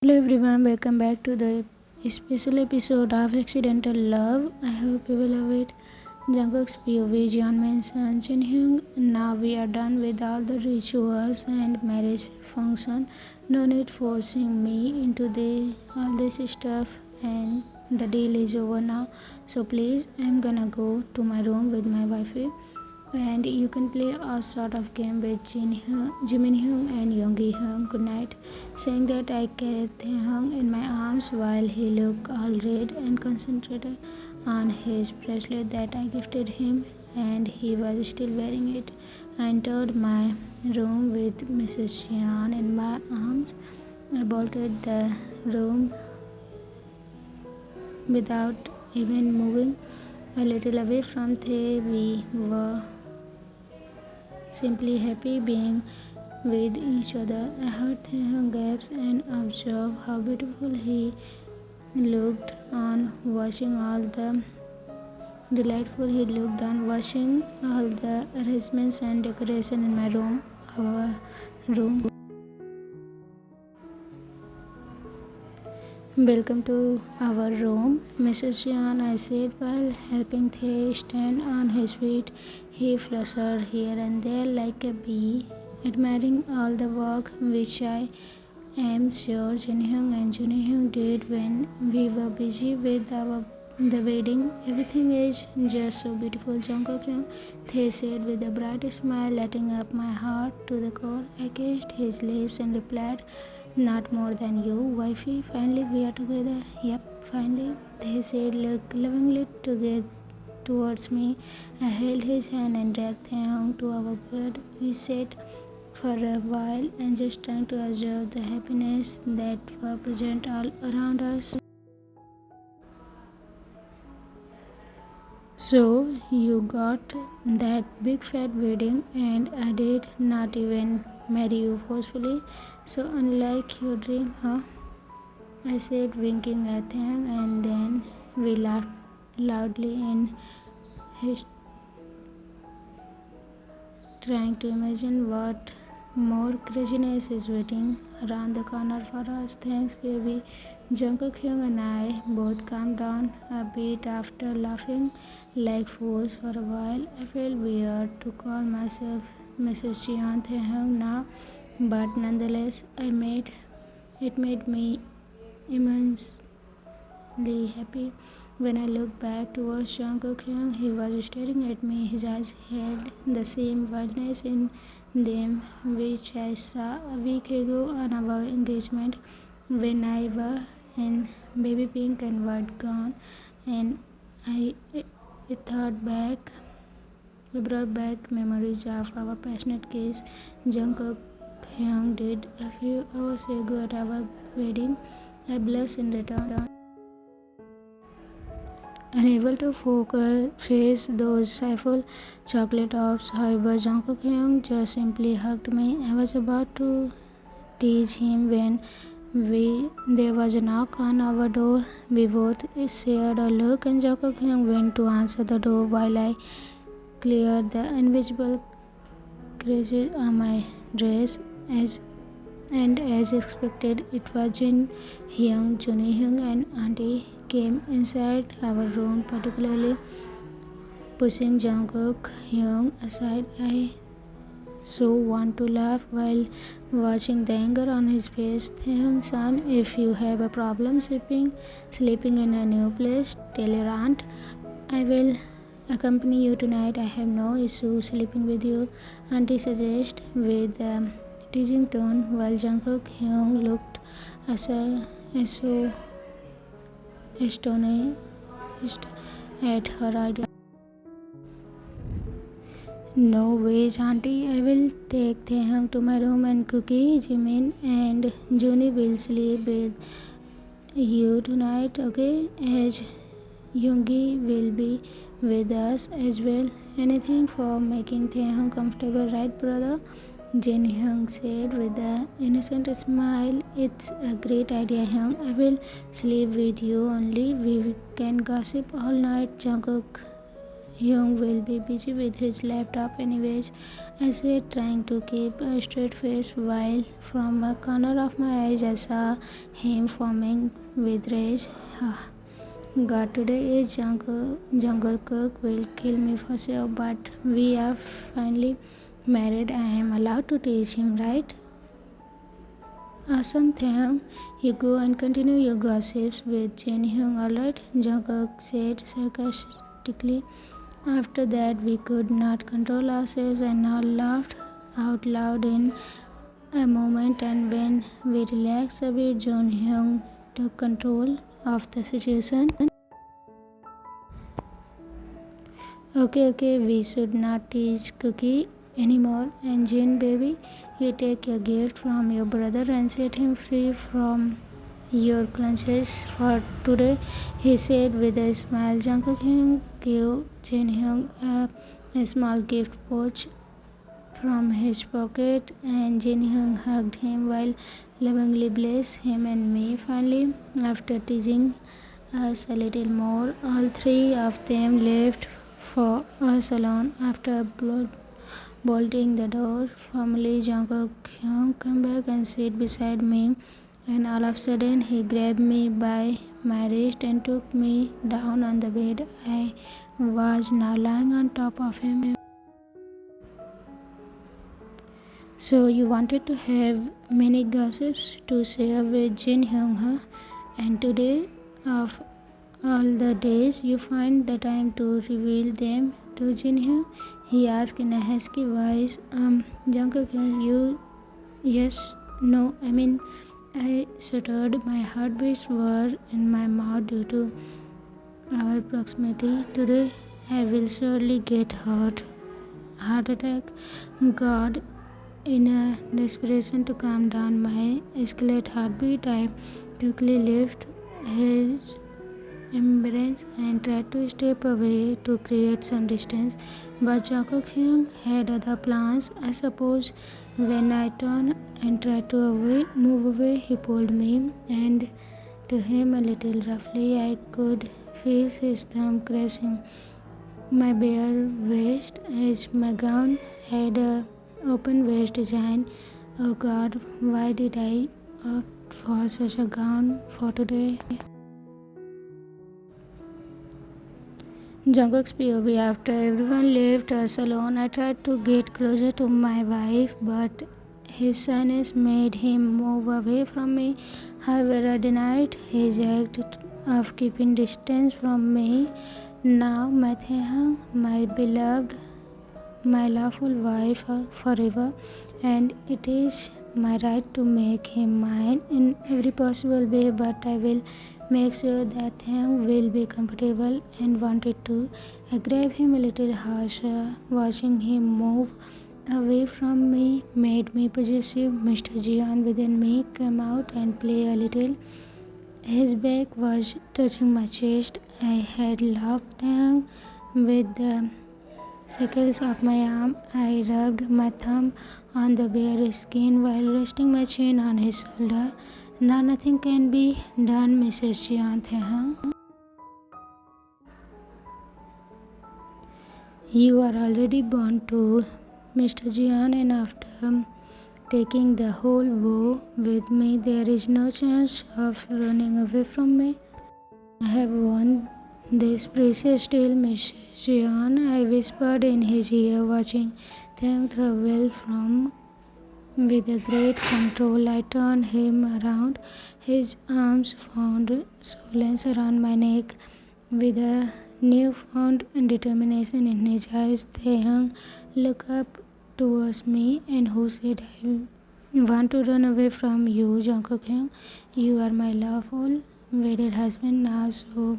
Hello everyone, welcome back to the special episode of Accidental Love. I hope you will love it. Jungkook's POV, Jeon mentions Taehyung. Now we are done with all the rituals and marriage function. No need forcing me into all this stuff, and the deal is over now. So please, I'm gonna go to my room with my wifey and you can play a sort of game with Jimin Hyung and Yoongi Hyung. Good night. Saying that, I carried Taehyung in my arms while he looked all red and concentrated on his bracelet that I gifted him, and he was still wearing it. I entered my room with Mrs. Jeon in my arms. I bolted the room without even moving a little away from Tae. We were simply happy being with each other. I heard Taehyung gasp and observed how beautiful he looked on watching all the delightful he looked on watching all the arrangements and decoration in my room. Our room. Welcome to our room, Mrs. Jeon, I said while helping Tae stand on his feet. He fluttered here and there like a bee, admiring all the work which I am sure Jinhyung and Junhyung did when we were busy with the wedding. Everything is just so beautiful, Jungkook Hyung, Tae said with a bright smile, lighting up my heart to the core. I kissed his lips and replied, not more than you, wifey. Finally, we are together. Yep, finally, they said, look lovingly towards me. I held his hand and dragged Taehyung to our bed. We sat for a while and just trying to observe the happiness that were present all around us. So you got that big fat wedding, and I did not even marry you forcefully. So unlike your dream, huh? I said, winking at him, and then we laughed loudly in his trying to imagine what more craziness is waiting around the corner for us. Thanks, baby. Jungkook Hyung and I both calmed down a bit after laughing like fools for a while. I felt weird to call myself Mrs. Jeon Taehyung now, but nonetheless, it made me immensely happy. When I looked back towards Jungkook Hyung, he was staring at me. His eyes had the same wildness in them which I saw a week ago on our engagement when I was in baby pink and white gown, and I thought back. We brought back memories of our passionate kiss Jungkook Hyung did a few hours ago at our wedding. I blushed in return, unable to face those stifle chocolate tops. However, Jungkook Hyung just simply hugged me. I was about to tease him when there was a knock on our door. We both shared a look, and Jungkook Hyung went to answer the door while I cleared the invisible creases on my dress. As expected, it was Jin Hyung, Juni Hyung, and Auntie came inside our room, particularly pushing Jungkook Hyung aside. I so want to laugh while watching the anger on his face. Taehyung son, if you have a problem sleeping in a new place, tell your aunt. I will accompany you tonight. I have no issue sleeping with you, Auntie suggested with a teasing tone, while Jungkook Hyung looked so astonished at her idea. No ways, Auntie. I will take Taehyung to my room, and Cookie, Jimin, and Juni will sleep with you tonight, okay? As Yoongi will be with us as well. Anything for making Taehyung comfortable, right, brother? Jin Hyung said with an innocent smile. It's a great idea, Hyung. I will sleep with you only. We can gossip all night. Jungkook Taehyung will be busy with his laptop anyways, I said, trying to keep a straight face while from a corner of my eyes I saw him foaming with rage. God, today is Jungkook will kill me for sure, but we are finally married. I am allowed to teach him, right? Awesome, Taehyung. You go and continue your gossips with Jeon, alright? Jungkook said sarcastically. After that, we could not control ourselves and all laughed out loud in a moment. And when we relaxed a bit, Jeon took control of the situation. Okay, we should not teach Cookie anymore. And Jin, baby, you take your gift from your brother and set him free from your clutches for today, he said with a smile. Jungkook gave Jin a small gift pouch from his pocket, and Jin hugged him while lovingly blessed him and me. Finally, after teasing us a little more, all three of them left for a salon. After bolting the door firmly, Jungkook came back and sat beside me, and all of a sudden he grabbed me by my wrist and took me down on the bed. I was now lying on top of him. So you wanted to have many gossips to share with Jin Hyung, huh? And today, of all the days, you find the time to reveal them to Jin Hyung? He asked in a husky voice. Jungkook, yes, no, I stuttered. My heartbeats were in my mouth due to our proximity. Today, I will surely get heart attack. God, in a desperation to calm down my escalate heartbeat, I quickly left his embrace and tried to step away to create some distance. But Jungkook had other plans, I suppose. When I turned and tried to move away, he pulled me, and to him a little roughly. I could feel his thumb caressing my bare waist as my gown had a open waist design. Oh God, why did I opt for such a gown for today? Jungkook's POV. After everyone left us alone, I tried to get closer to my wife, but his shyness made him move away from me. However, I denied his act of keeping distance from me. Now, my Taehyung, my beloved, my lawful wife forever, and it is my right to make him mine in every possible way, but I will make sure that Taehyung will be comfortable and wanted to. I grabbed him a little harsher. Watching him move away from me made me possessive. Mr. Jeon within me came out and play a little. His back was touching my chest. I had locked Taehyung with the shackles of my arm. I rubbed my thumb on the bare skin while resting my chin on his shoulder. Now nothing can be done, Mrs. Jeon. Taehyung, you are already born to Mr. Jeon, and after taking the whole woe with me, there is no chance of running away from me. I have won this precious steel, Mrs. Jeon, I whispered in his ear, watching Taehyung travel from with a great control. I turned him around. His arms found solace around my neck. With a newfound determination in his eyes, Taehyung looked up towards me. And who said I want to run away from you, Jungkook? You are my lawful wedded husband now, so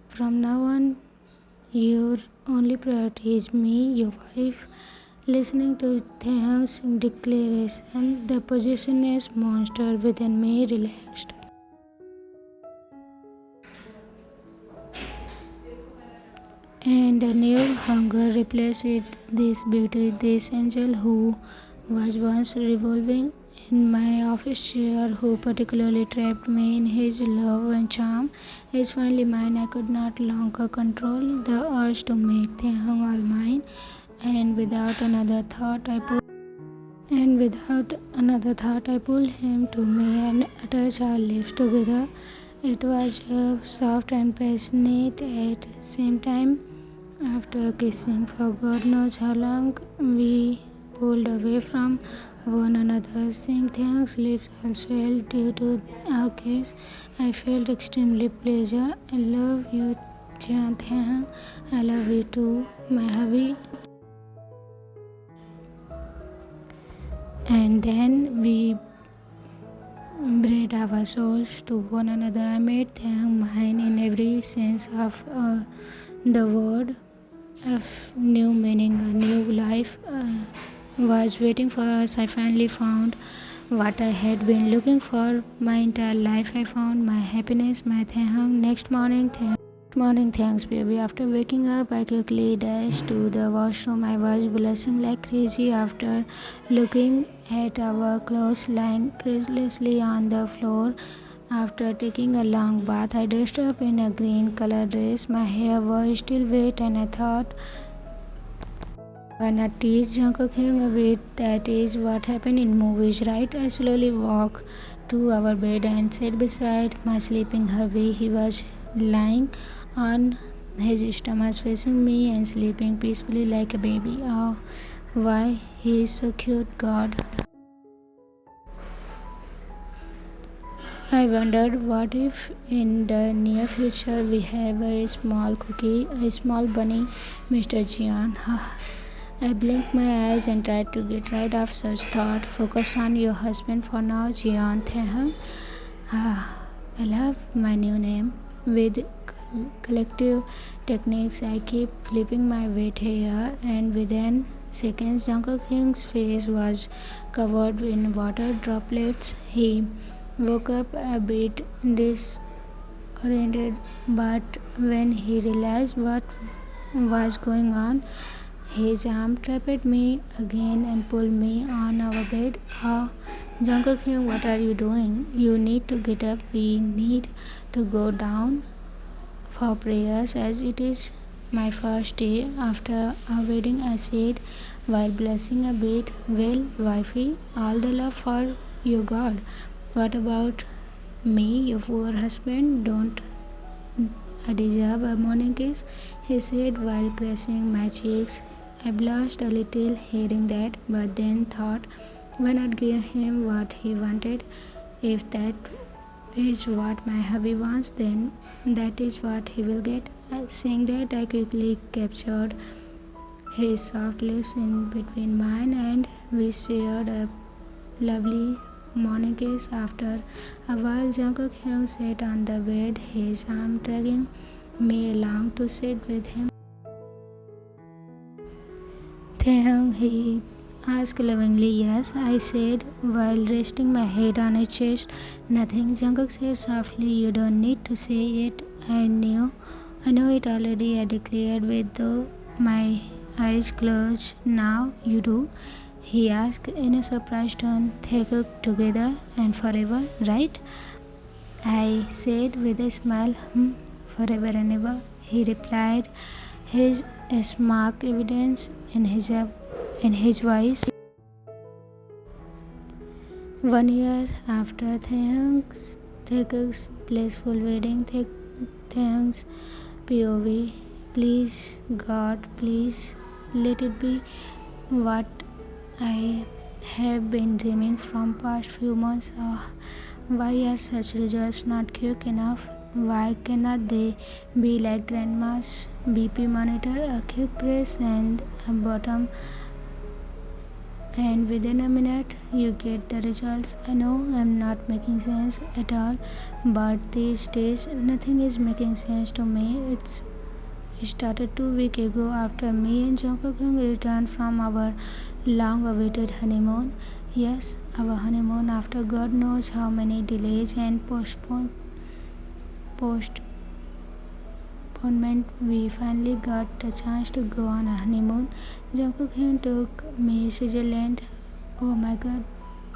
from now on, your only priority is me, your wife. Listening to Taehyung's declaration, the possessiveness monster within me relaxed. And a new hunger replaced with this beauty, this angel who was once revolving in my office chair who particularly trapped me in his love and charm is finally mine. I could not longer control the urge to make Taehyung all mine, and without another thought, I pulled him to me and touched our lips together. It was soft and passionate at the same time. After kissing for God knows how long, we pulled away from one another, seeing Taehyung's lips all swell due to our kiss. I felt extremely pleasure. I love you, Taehyung. I love you too, my hubby. And then we braid our souls to one another. I made Taehyung mine in every sense of the word. A new meaning, a new life was waiting for us. I finally found what I had been looking for my entire life. I found my happiness, my Taehyung. Next morning, thanks baby. After waking up, I quickly dashed to the washroom. I was blushing like crazy after looking at our clothes lying carelessly on the floor. After taking a long bath, I dressed up in a green color dress. My hair was still wet and I thought, why not tease Jungkook a bit? That is what happened in movies, right? I slowly walked to our bed and sat beside my sleeping hubby. He was lying on his stomach facing me and sleeping peacefully like a baby. Oh, why he is so cute, God. I wondered what if in the near future we have a small cookie, a small bunny, Mr. Jeon. I blinked my eyes and tried to get rid of such thought. Focus on your husband for now, Jeon Taehyung. I love my new name. With collective techniques, I keep flipping my wet hair, and within seconds, Jungkook's face was covered in water droplets. He woke up a bit disoriented, but when he realized what was going on, his arm trapped me again and pulled me on our bed. Oh, Jungkook, what are you doing? You need to get up. We need to go down for prayers as it is my first day after our wedding, I said while blushing a bit. Well, wifey, all the love for your God. What about me, your poor husband? Don't I deserve a morning kiss? He said while caressing my cheeks. I blushed a little hearing that, but then thought, why not give him what he wanted? If that is what my hubby wants, then that is what he will get. Saying that, I quickly captured his soft lips in between mine and we shared a lovely morning kiss. After a while, Jungkook sat on the bed, his arm dragging me along to sit with him. Taehyung, he asked lovingly. Yes, I said while resting my head on his chest. Nothing, Jungkook said softly. You don't need to say it. I know it already, I declared with my eyes closed. Now you do? He asked in a surprised tone. Taekook together and forever, right? I said with a smile. Forever and ever, he replied, his smirk evidence in his voice. 1 year after Taekook's blissful wedding, Taehyung's POV. Please, God, please let it be what I have been dreaming from past few months. Why are such results not quick enough? Why cannot they be like grandma's BP monitor, a quick press and a bottom, and within a minute you get the results? I know I'm not making sense at all, but these days nothing is making sense to me. It started 2 weeks ago after me and Jungkook returned from our long-awaited honeymoon. Yes, our honeymoon after God knows how many delays and postponement. We finally got the chance to go on a honeymoon. Jungkook took me to Switzerland. Oh my God,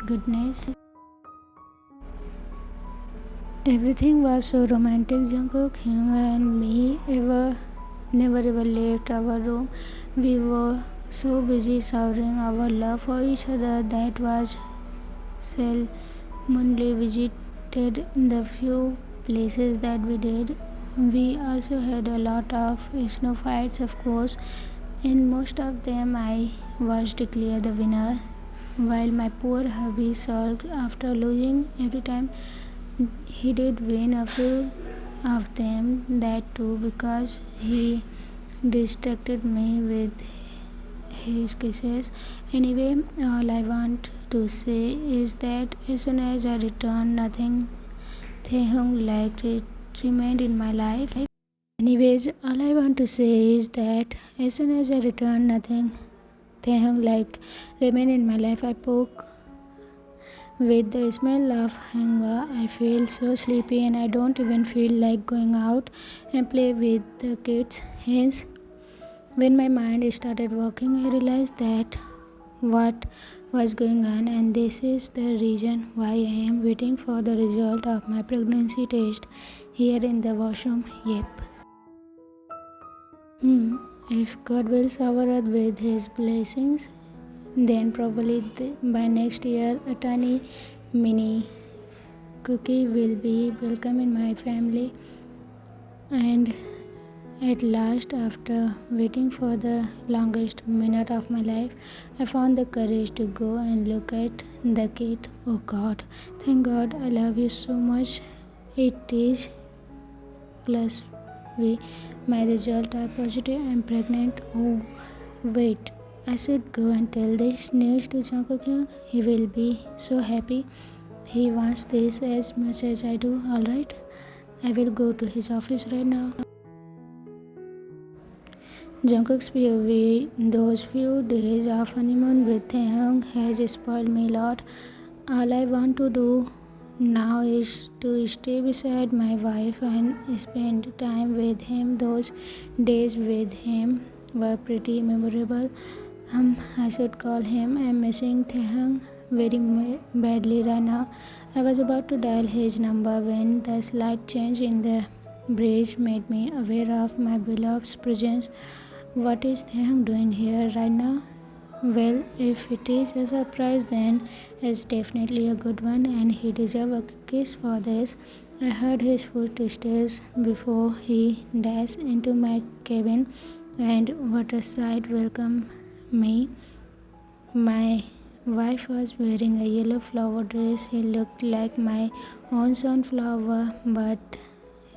goodness. Everything was so romantic. Jungkook, Hyung, and me never ever left our room. We were so busy showering our love for each other that was seldomly visited the few places that we did. We also had a lot of snow fights, of course. In most of them, I was declared the winner, while my poor hubby sulked after losing every time he did win a few of them, that too because he distracted me with his kisses. Anyway, all I want to say is that as soon as I returned, nothing Taehyung liked it remained in my life. Anyways, all I want to say is that as soon as I returned, nothing Taehyung like remained in my life. I poke with the smell of hanga. I feel so sleepy and I don't even feel like going out and play with the kids. Hence, when my mind started working, I realized that what was going on, and this is the reason why I am waiting for the result of my pregnancy test here in the washroom. Yep. If God will shower us with His blessings, then probably by next year a tiny mini cookie will be welcome in my family. And at last, after waiting for the longest minute of my life, I found the courage to go and look at the kit. Oh God, thank God, I love you so much. It is plus V. My result are positive. I'm pregnant. Oh, wait. I should go and tell this news to Jungkook. He will be so happy. He wants this as much as I do. Alright. I will go to his office right now. Jungkook's POV. Those few days of honeymoon with Taehyung has spoiled me a lot. All I want to do now is to stay beside my wife and spend time with him. Those days with him were pretty memorable. I should call him. I'm missing Taehyung very badly right now. I was about to dial his number when the slight change in the bridge made me aware of my beloved's presence. What is Taehyung doing here right now? Well, if it is a surprise, then it's definitely a good one, and he deserves a kiss for this. I heard his footsteps before he dashed into my cabin, and what a sight welcomed me. My wife was wearing a yellow flower dress. He looked like my own sunflower, but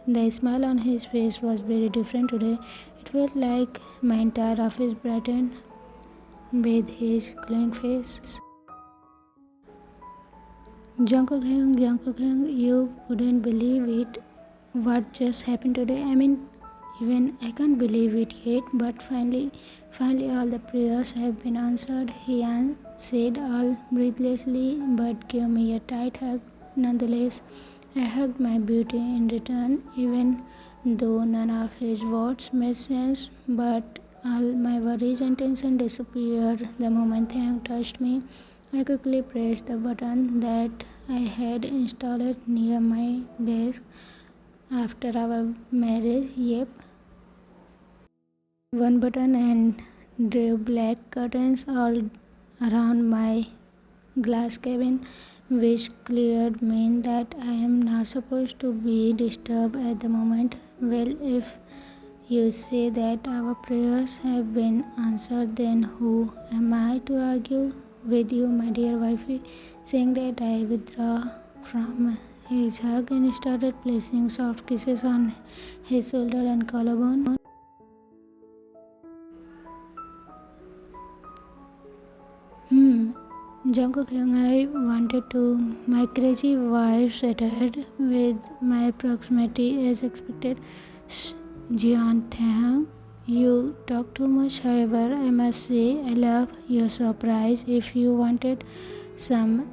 the smile on his face was very different today. It felt like my entire office brightened with his glowing face. Jungkook, you wouldn't believe it. What just happened today? I mean, even I can't believe it yet. But finally, all the prayers have been answered. He said all breathlessly, but gave me a tight hug nonetheless. I hugged my beauty in return, even though none of his words made sense. But all my worries and tension disappeared the moment Taehyung touched me. I quickly pressed the button that I had installed near my desk after our marriage. Yep, one button, and drew black curtains all around my glass cabin, which cleared mean that I am not supposed to be disturbed at the moment. Well, if you say that our prayers have been answered, then who am I to argue with you, my dear wifey? Saying that, I withdraw from his hug and started placing soft kisses on his shoulder and collarbone. Jungkook, I wanted to. My crazy wife shattered with my proximity as expected. Jeon, Taehyung, you talk too much. However, I must say I love your surprise. If you wanted some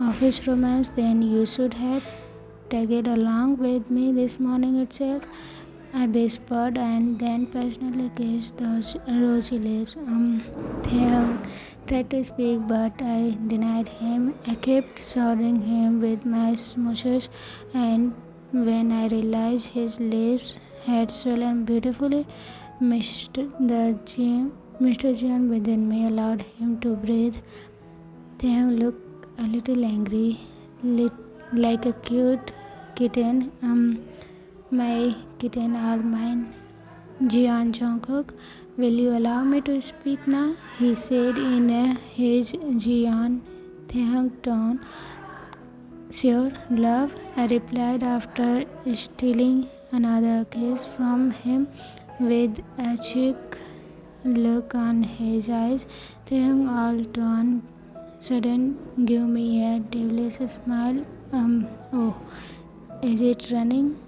office romance, then you should have tagged along with me this morning itself. I whispered and then passionately kissed those rosy lips. Taehyung tried to speak, but I denied him. I kept showering him with my smooshes, and when I realized his lips had swollen beautifully, Mr. Jeon within me allowed him to breathe. Taehyung looked a little angry, like a cute kitten. My kitten all mine. Jeon Jungkook, will you allow me to speak now? He said in his Jeon Taehyung tone. Sure, love, I replied after stealing another kiss from him with a cheek look on his eyes. Taehyung all turned sudden give me a devilish smile. Oh, is it running?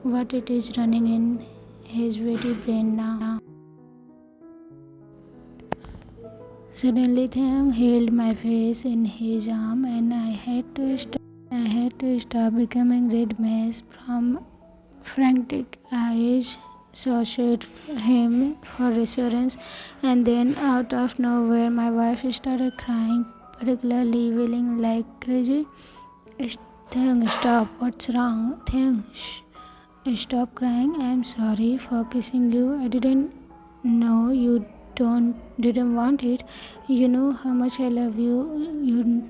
What it is running in his witty brain now? Suddenly, Taehyung held my face in his arm, and I had to stop becoming red mess from frantic eyes. Sought him for reassurance, and then out of nowhere, my wife started crying, particularly wailing like crazy. Taehyung, stop! What's wrong? Taehyung, shh! Stop crying. I'm sorry for kissing you. I didn't know you didn't want it. You know how much I love you. You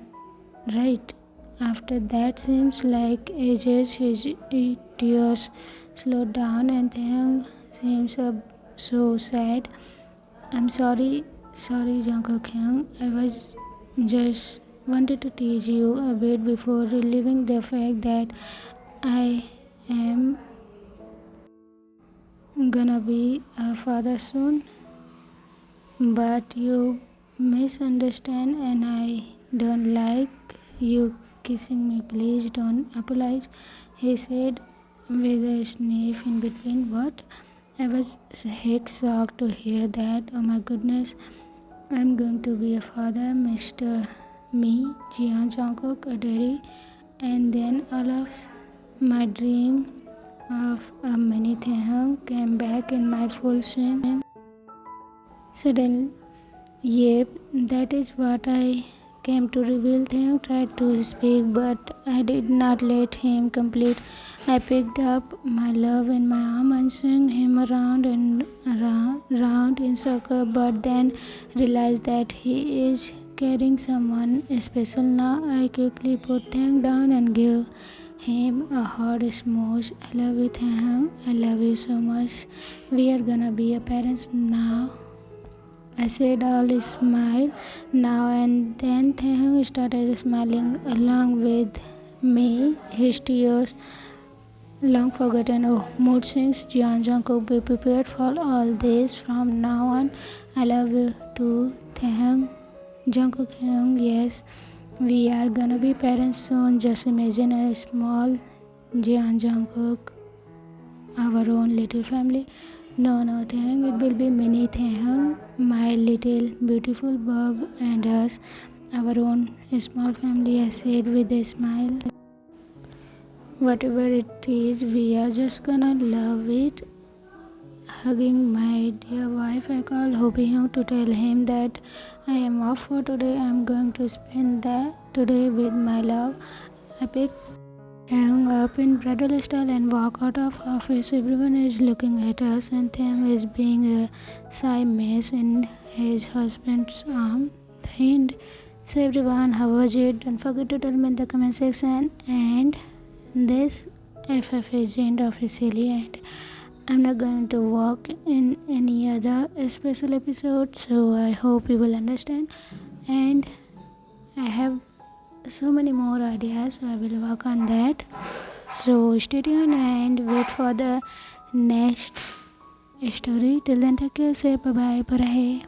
right. After that seems like ages. His tears slowed down, and Taehyung seems so sad. I'm sorry, Jungkook Hyung. I was just wanted to tease you a bit before relieving the fact that I am gonna be a father soon. But you misunderstand, and I don't like you kissing me. Please don't apologize, he said with a sniff in between. What? I was heck shocked to hear that. Oh my goodness, I'm going to be a father, Mr. Me, Jeon Jungkook, a daddy, and then all of my dream of a mini Taehyung came back in my full swing. Suddenly, yep, that is what I came to reveal. Taehyung tried to speak, but I did not let him complete. I picked up my love in my arm and swung him around and round in circle, but then realized that he is carrying someone special now. I quickly put Taehyung down and gave him a hard smooch. I love you, Taehyung. I love you so much. We are gonna be a parents now, I said, all smile now, and then Taehyung started smiling along with me, his tears long forgotten. Oh, mood swings. Jeon Jungkook, be prepared for all this from now on. I love you too, Taehyung. Jungkook Hyung, yes, we are gonna be parents soon. Just imagine a small Jeon Jungkook, our own little family. No, Taehyung, it will be mini Taehyung, my little beautiful Bob and us, our own small family, I said with a smile. Whatever it is, we are just gonna love it. Hugging my dear wife, I called Hyung to tell him that I am off for today. I'm going to spend the today with my love. I picked Taehyung up in bridal style and walk out of office. Everyone is looking at us, and Taehyung is being a shy mess in his husband's arm. The end. So everyone, how was it? Don't forget to tell me in the comment section. And this FF agent officially, and I'm not going to work in any other special episode, so I hope you will understand. And I have so many more ideas, so I will work on that. So stay tuned and wait for the next story. Till then, take care. Say bye bye. Bye.